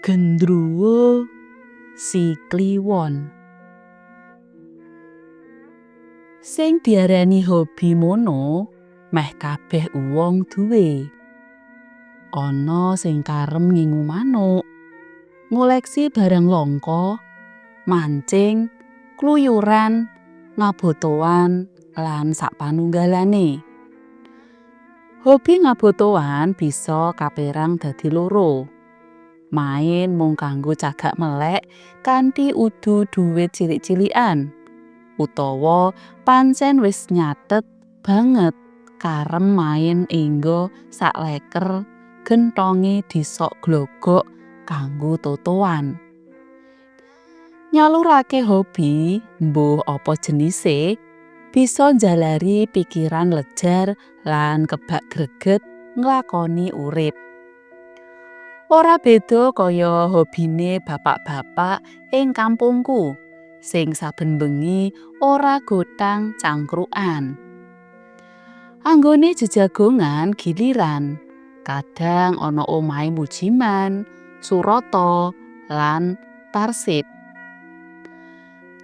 Gendruwo si kliwon. Sing diarani hobi mono meh kabeh wong duwe. Ana sing karem ngingu manuk, ngoleksi barang langka, mancing, kluyuran, ngabotoan lan sapanunggalane. Hobi ngabotoan bisa kapérang dadi loro. Main mung kanggo cagak melek kanthi udu dhuwit cilik-cilikan, utawa pancen wis nyatet banget karem main enggo sak leker genthonge disok glogok kanggo totoan. Nyalurake hobi mbuh apa jenise bisa njalari pikiran lejar lan kebak greget nglakoni urip. Ora beda kaya hobine bapak-bapak ing kampungku sing saben bengi ora godhang cangkrukan. Anggone jejagongan giliran, kadang ana omahe Mujiman, Surata lan Tarsip.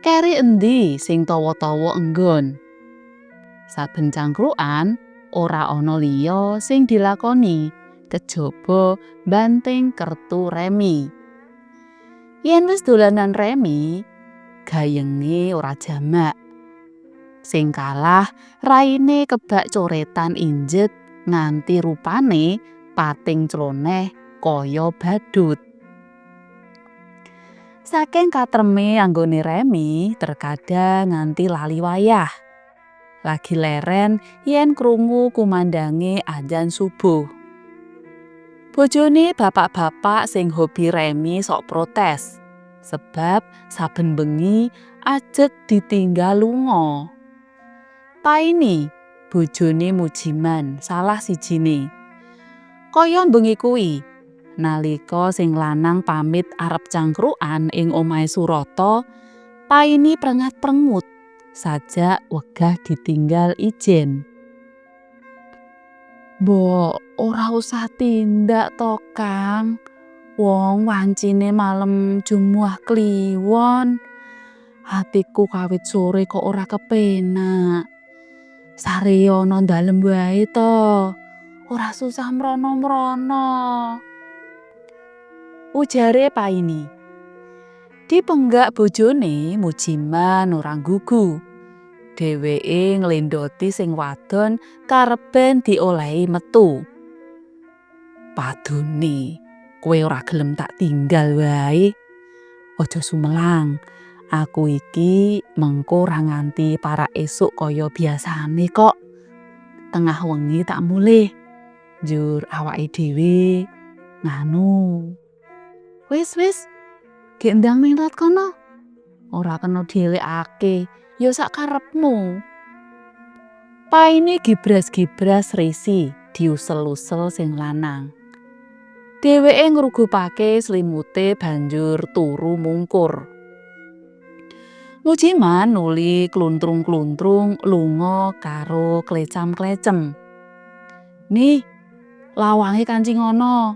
Keri endi sing tawa-tawa enggon? Saben cangkrukan ora ana liya sing dilakoni kejaba banting kertu remi. Yen wis dolanan remi, gayenge ora jamak. Sing kalah raine kebak coretan injet nganti rupane pating cloneh kaya badut. Saking katreme anggone remi, terkadang nganti lali wayah. Lagi leren yen krungu kumandange adzan subuh. Bojone bapak-bapak sing hobi remi sok protes, sebab saben bengi ajeg ditinggal lunga. Paine bojone Mujiman salah sijine. Kaya bengi kuwi, nalika sing lanang pamit arep cangkrukan ing omahe Surata, Paine prengat-prengut sajak wegah ditinggal ijen. Mbok ora usah tindak to, Kang. Wong wancine malem Jumuah Kliwon. Hatiku kawit sore kok ora kepenak. Sareya ana dalem wae to. Ora susah mrono-mrono. Ujare Paine. Dipenggak bojone Mujiman ora nggugu. Dheweke nglendoti sing wadon kareben diolehi metu. Padune, kowe ora gelem tak tinggal wae. Aja sumelang. Aku iki mengko ora nganti parak esuk kaya biasane kok. Tengah wengi tak mulih. Njur awake dhewe nganu. Wis, gek ndang minglet kono. Ora kena dielekake. Ya sak karepmu. Paine gibras-gibras risi diusel-usel sing lanang. Dheweke ngrugupake slimute banjur turu mungkur. Mujiman nuli kluntrung-kluntrung lunga karo klecam-klecem. Nih, lawange kancing ana.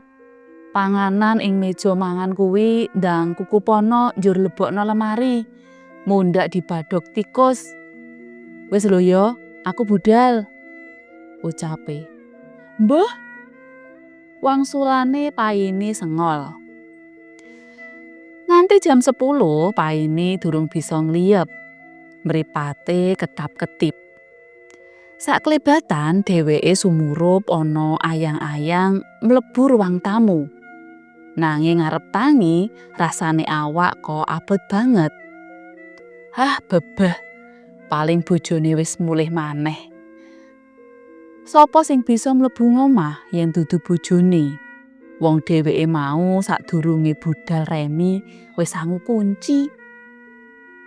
Panganan ing meja mangan kuwi ndang kukupono njur lebokno lemari. Mundak dibadhok tikus. Wis lho ya, aku budal. Ucape. Mbah. Wangsulane Paine sengol. Nganti jam 10 Paine durung bisa ngliyep. Mripate kedap-kedip. Saklebatan dheweke sumurup ana ayang-ayang mlebu ruang tamu. Nanging ngarep tangi rasane awak kok abot banget. Hah, bebeh. Paling bojone wis mulih maneh. Sapa sing bisa mlebu ngomah yen dudu bojone? Wong dheweke mau sadurunge budal remi wis sangu kunci.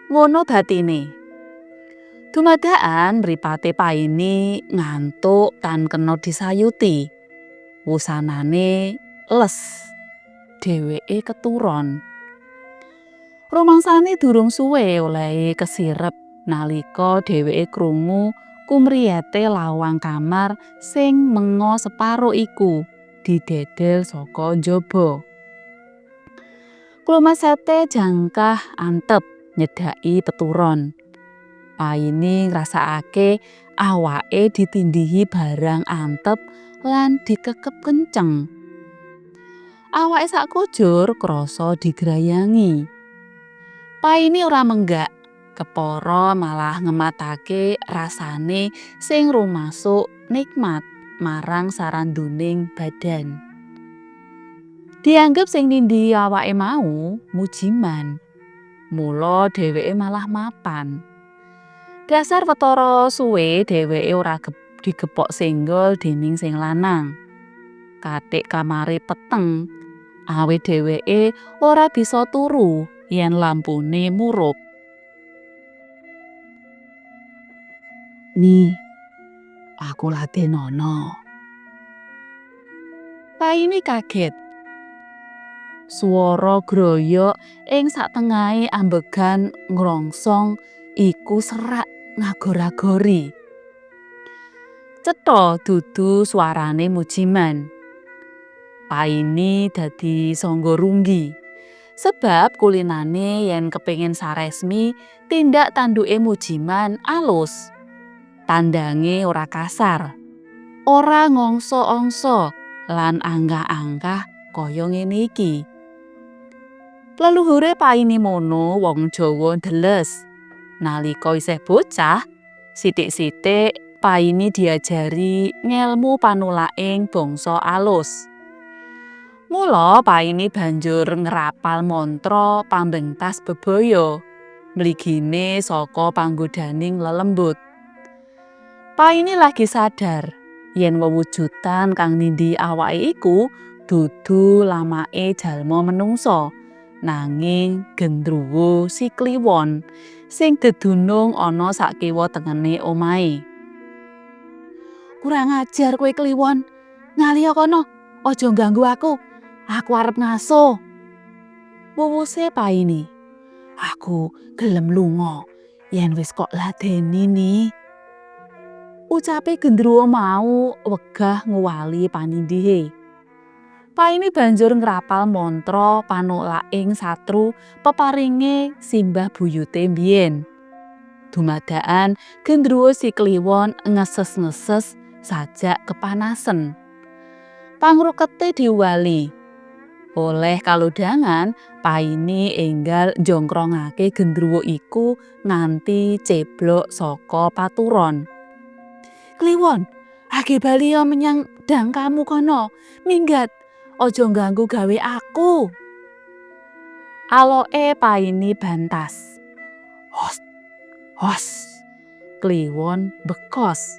Ngono batine. Dumadakan mripate Paine ngantuk tan kena disayuti. Wusanane les. Dheweke keturon. Rumangsane durung suwe olehe kesirep nalika dheweke krungu kumriyete lawang kamar sing mengo separo iku didedel saka njaba. Klumesete jangkah antep nyedhaki peturon. Paine ngrasakake awake ditindihi barang antep lan dikekep kenceng. Awake sakujur krasa digrayangi. Paine ora menggak, kepara malah ngematake rasane sing rumasuk nikmat marang saranduning badan. Dianggep sing nindhi awake mau mujiman. Mula dheweke malah mapan. Dasar wetara suwe dheweke ora digepok senggol dening sing lanang. Kathik kamare peteng, awit dheweke ora bisa turu yen lampune murup. "Ni, aku ladenono." Paine kaget. Swara groyok ing satengahe ambegan ngrongsong iku serak ngagor-agori. Cetha dudu swarane mujiman. Paine dadi sangga runggi. Sebab kulinane yen kepengin saresmi tindak tanduke mujiman alus. Tandange ora kasar, ora ngongso-ongso lan anggah-anggah kaya ngene iki. Leluhure Paine mono wong Jawa ndeles. Nalika isih bocah, sithik-sithik Paine diajari ngelmu panulaking bangsa alus. Mula Paine banjur ngrapal mantra pambengtas bebaya, mligine saka panggodaning lelembut. Paine lagi sadar yen wewujudan kang nindhi awake iku dudu lamake jalma menungsa, nanging gendruwo si Kliwon sing dedunung ana sak kiwa tengene omahe. "Kurang ajar kowe Kliwon, ngaliya kono, aja ganggu aku. Aku arep ngaso." Wuwuse Paine. "Aku gelem lunga yen wis kok ladeni ni." Ucape gendruwo mau wegah nguwali panindhihe. Paine banjur ngrapal mantra panulaking satru peparinge simbah buyute mbiyen. Dumadakan gendruwo si Kliwon ngeses-ngeses sajak kepanasen. Pangrukete diwali. Oleh kalodhangan, Paine enggal njongkrongake gendruwo iku nganti ceblok saka paturon. "Kliwon, age bali menyang dang kamu kono. Minggat, aja ganggu gawe aku." Aloke Paine bantas. "Hos, hos." Kliwon bekos.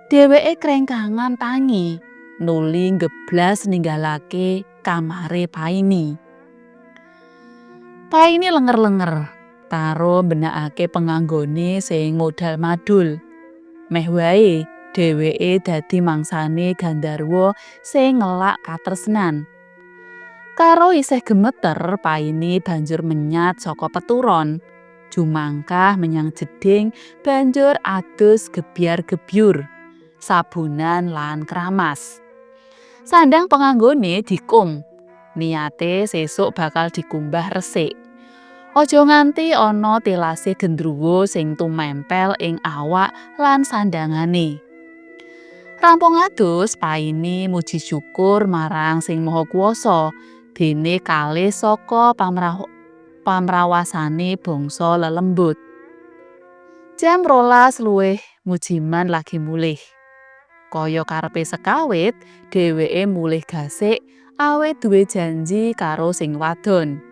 Dheweke krengkangan tangi, nuli ngeblas ninggalake kamare Paine. Paine lenger-lenger karo mbenakake penganggone sing modal madul. Meh wae dheweke dadi mangsane Gandharwa sing ngelak katresnan. Karo isih gemeter Paine banjur menyat saka peturon, jumangkah menyang jeding banjur adus gebyar-gebyur, sabunan lan kramas. Sandang penganggone dikum, niate sesuk bakal dikumbah resik. Aja nganti ana tilase gendruwo sing tumempel ing awak lan sandangane. Rampung adus, Paine muji syukur marang Sing Maha Kuwasa dene kalih saka pamrawasane bangsa lelembut. Jam 12 luwih mujiman lagi mulih. Kaya karepe sekawit, dheweke mulih gasik awit duwe janji karo sing wadon.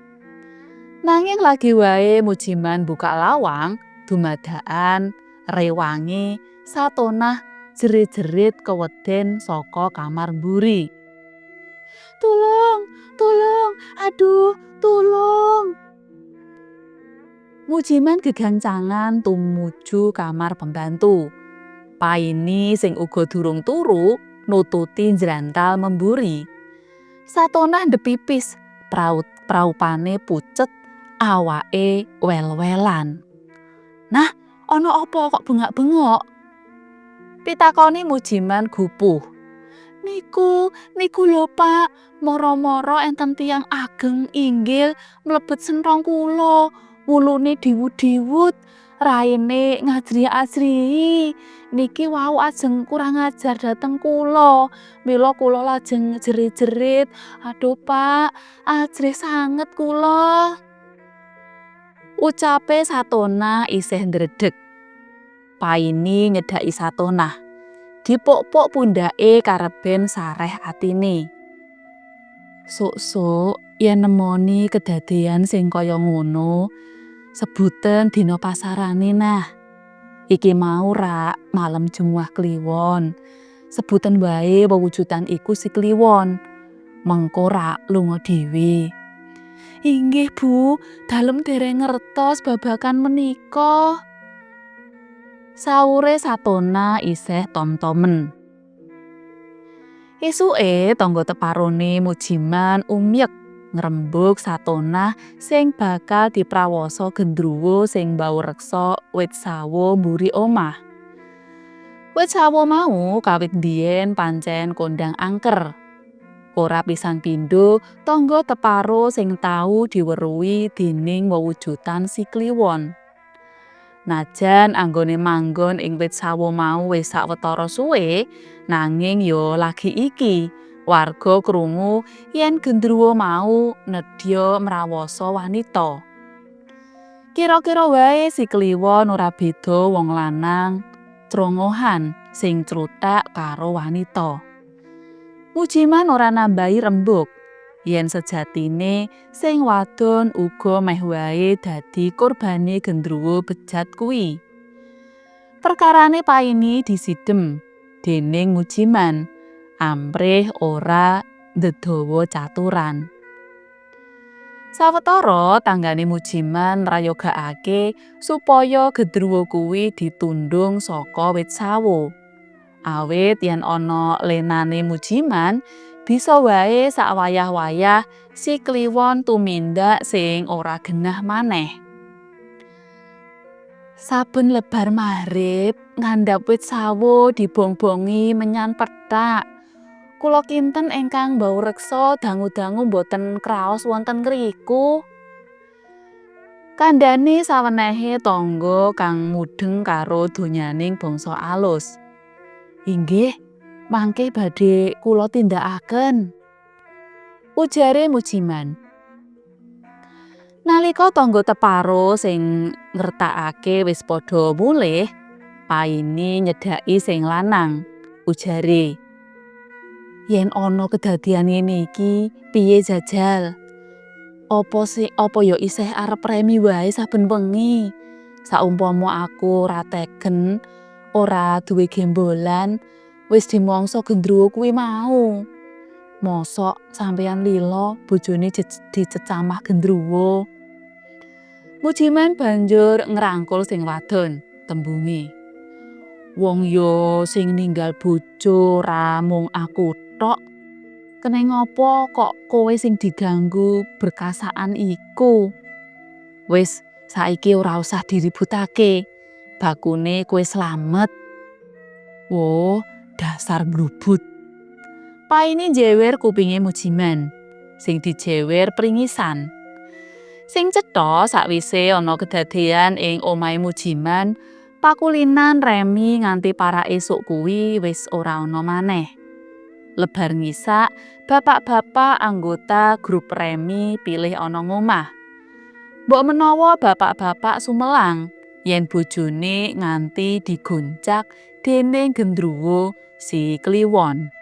Nanging lagi wae mujiman buka lawang, dumadakan rewangi satonah jerit-jerit keweden saka kamar mburi. "Tulung, tulung, aduh, tulung." Mujiman gegancangan tumuju kamar pembantu. Paine sing uga durung turu nututi njrantal memburi. Satonah ndepipis, praupane pucet, awake wel-welan. "Nah, ana apa kok bengak-bengok?" pitakoni mujiman gupuh. Niku lho Pak, mara-mara enten tiyang ageng inggil mlebet senthong kula. Wulune diwut-diwut, raine ngajri-ajrihi. Niki wau ajeng kurang ajar dhateng kula. Mila kula lajeng jerit-jerit, "Aduh Pak, ajrih sanget kula." Ucape Satona isih ndredeg. Paine nyedhaki Satona. Dipuk-puk pundhake kareben sareh atine. Sok-sok yen nemoni kedadean sing kaya ngono, sebuten dina pasarane nah. Iki mau rak malem Jumat Kliwon. Sebuten wae wewujudan iku si Kliwon. Mengko rak lunga dhewe. Inggih Bu, dalem dereng ngertos babagan menika. Saure Satona isih tom-tomen. Esuke tangga teparone Mujiman umyek ngrembug Satona sing bakal diprawoso gendruwo sing mbau reksa wit sawo mburi omah. Wit sawo mau kawit biyen pancen kondang angker. Ora pisan pindho tangga teparo sing tau diweruhi dening wewujudan si Kliwon. Najan anggone manggon ing wit sawo mau wis sawetara suwe, nanging ya lagi iki warga krungu yen gendruwo mau nedya mrawosa wanita. Kira-kira wae si Kliwon ora beda wong lanang trongohan sing cruthak karo wanita. Mujiman ora nambahi rembug yen sejatine sing wadon uga meh wae dadi korbane gendruwo bejat kuwi. Perkarane paine disidhem dening Mujiman, amprih ora ndedawa caturan. Sawetara tanggane Mujiman ngrayogakake supaya gendruwo kuwi ditundung saka wit sawo. Awit yen ana lenane Mujiman, bisa wae sak wayah-wayah si Kliwon tumindak sing ora genah maneh. Saben lebar maghrib ngandhap wit sawo dibong-bongi menyan pethak. Kula kinten ingkang mbau reksa dangu-dangu boten kraos wonten ngriku. Kandhane sawenehe tangga kang mudheng karo donyaning bangsa alus. "Inggih, mangke badhe kula tindakaken," ujare Mujiman. Nalika tangga teparo sing ngertakake wis padha mulih, paine nyedhaki sing lanang, ujare, "Yen ana kedadian ngene iki, piye jajal? Apa ya isih arep remi wae saben wengi? Saumpama aku ora tegen, ora duwe gembolan, wis dimangsa gendruwo kuwi mau. Mosok sampeyan lila bojone dicecamah gendruwo." Mujiman banjur ngrangkul sing wadon, tembunge, "Wong ya sing ninggal bojo ra mung aku tok. Keneng apa kok kowe sing diganggu berkasaan iku? Wis saiki ora usah diributake. Bakune kowe slamet." "Woh, dasar mlubut." Paine jewer kupinge Mujiman, sing dijewer pringisan. Sing cetha sakwise ana kedadean ing omahe Mujiman, pakulinan remi nganti para esuk kuwi wis ora ana maneh. Lebar ngisak, bapak-bapak anggota grup remi pilih ana ngomah. Mbok menawa bapak-bapak sumelang yen bojone nganti digoncak dening gendruwo si Kliwon.